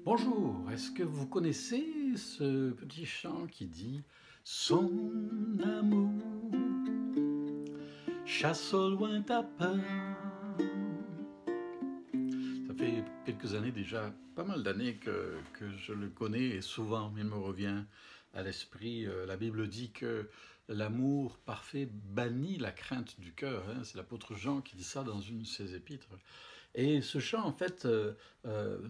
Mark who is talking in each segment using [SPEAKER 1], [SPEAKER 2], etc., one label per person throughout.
[SPEAKER 1] Bonjour, est-ce que vous connaissez ce petit chant qui dit Son amour chasse au loin ta peur? Ça fait quelques années déjà, pas mal d'années que je le connais et souvent il me revient à l'esprit. La Bible dit que l'amour parfait bannit la crainte du cœur. C'est l'apôtre Jean qui dit ça dans une de ses épîtres. Et ce chant, en fait,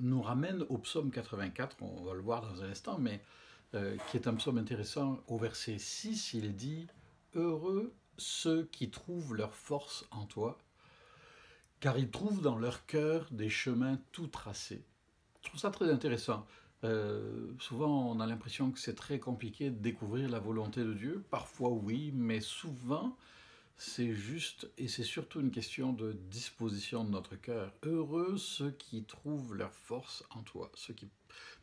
[SPEAKER 1] nous ramène au psaume 84, on va le voir dans un instant, mais qui est un psaume intéressant. Au verset 6, il est dit « Heureux ceux qui trouvent leur force en toi, car ils trouvent dans leur cœur des chemins tout tracés. » Je trouve ça très intéressant. Souvent, on a l'impression que c'est très compliqué de découvrir la volonté de Dieu. Parfois, oui, mais souvent, c'est juste, et c'est surtout une question de disposition de notre cœur. Heureux ceux qui trouvent leur force en toi, ceux qui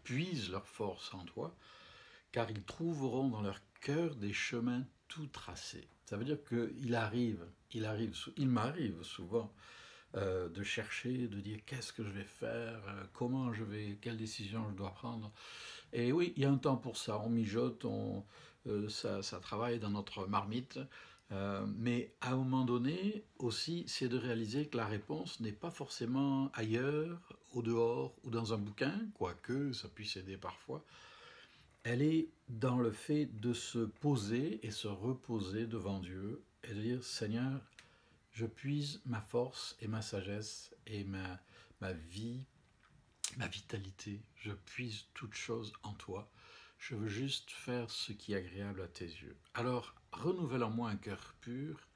[SPEAKER 1] puisent leur force en toi, car ils trouveront dans leur cœur des chemins tout tracés. Ça veut dire qu'il il m'arrive souvent de chercher, de dire qu'est-ce que je vais faire, quelle décision je dois prendre. Et oui, il y a un temps pour ça, on mijote, ça travaille dans notre marmite. Mais à un moment donné aussi, c'est de réaliser que la réponse n'est pas forcément ailleurs, au dehors ou dans un bouquin, quoique ça puisse aider parfois. Elle est dans le fait de se poser et se reposer devant Dieu et de dire « Seigneur, je puise ma force et ma sagesse et ma vie, ma vitalité, je puise toute chose en toi. Je veux juste faire ce qui est agréable à tes yeux. Alors, renouvelle en moi un cœur pur,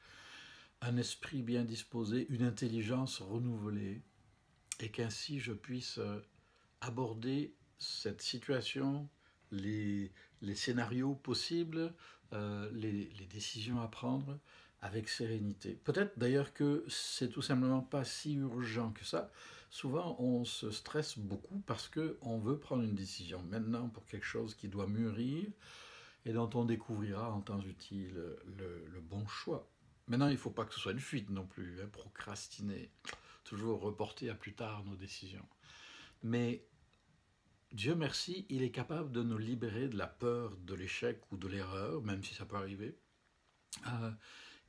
[SPEAKER 1] un esprit bien disposé, une intelligence renouvelée, et qu'ainsi je puisse aborder cette situation, les scénarios possibles, les décisions à prendre avec sérénité. Peut-être d'ailleurs que c'est tout simplement pas si urgent que ça. Souvent, on se stresse beaucoup parce qu'on veut prendre une décision maintenant pour quelque chose qui doit mûrir et dont on découvrira en temps utile le bon choix. Maintenant, il ne faut pas que ce soit une fuite non plus, procrastiner, toujours reporter à plus tard nos décisions. Mais Dieu merci, il est capable de nous libérer de la peur de l'échec ou de l'erreur, même si ça peut arriver,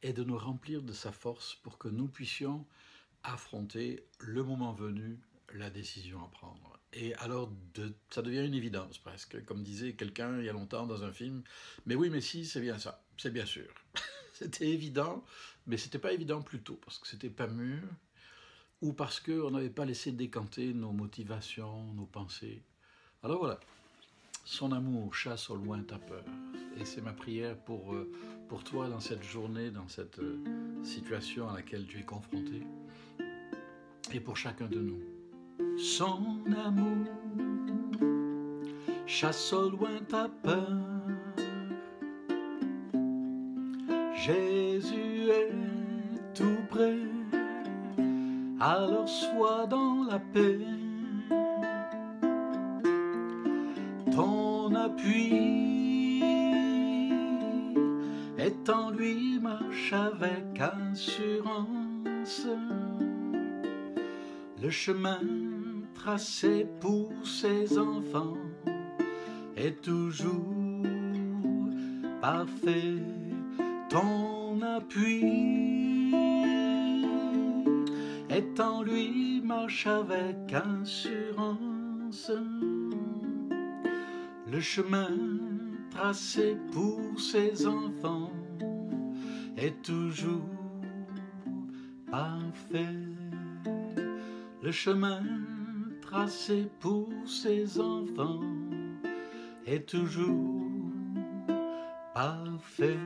[SPEAKER 1] et de nous remplir de sa force pour que nous puissions affronter le moment venu la décision à prendre. Et alors, ça devient une évidence presque, comme disait quelqu'un il y a longtemps dans un film, mais oui, mais si, c'est bien ça, c'est bien sûr. C'était évident, mais c'était pas évident plus tôt, parce que c'était pas mûr, ou parce qu'on n'avait pas laissé décanter nos motivations, nos pensées. Alors voilà, son amour chasse au loin ta peur. Et c'est ma prière pour toi dans cette journée, dans cette situation à laquelle tu es confronté, et pour chacun de nous. Son amour chasse au loin ta peur. Jésus est tout près, alors sois dans la paix. Ton appui est en lui, marche avec assurance. Le chemin tracé pour ses enfants est toujours parfait. Ton appui est en lui, marche avec assurance. Le chemin tracé pour ses enfants est toujours parfait. Le chemin tracé pour ses enfants est toujours parfait.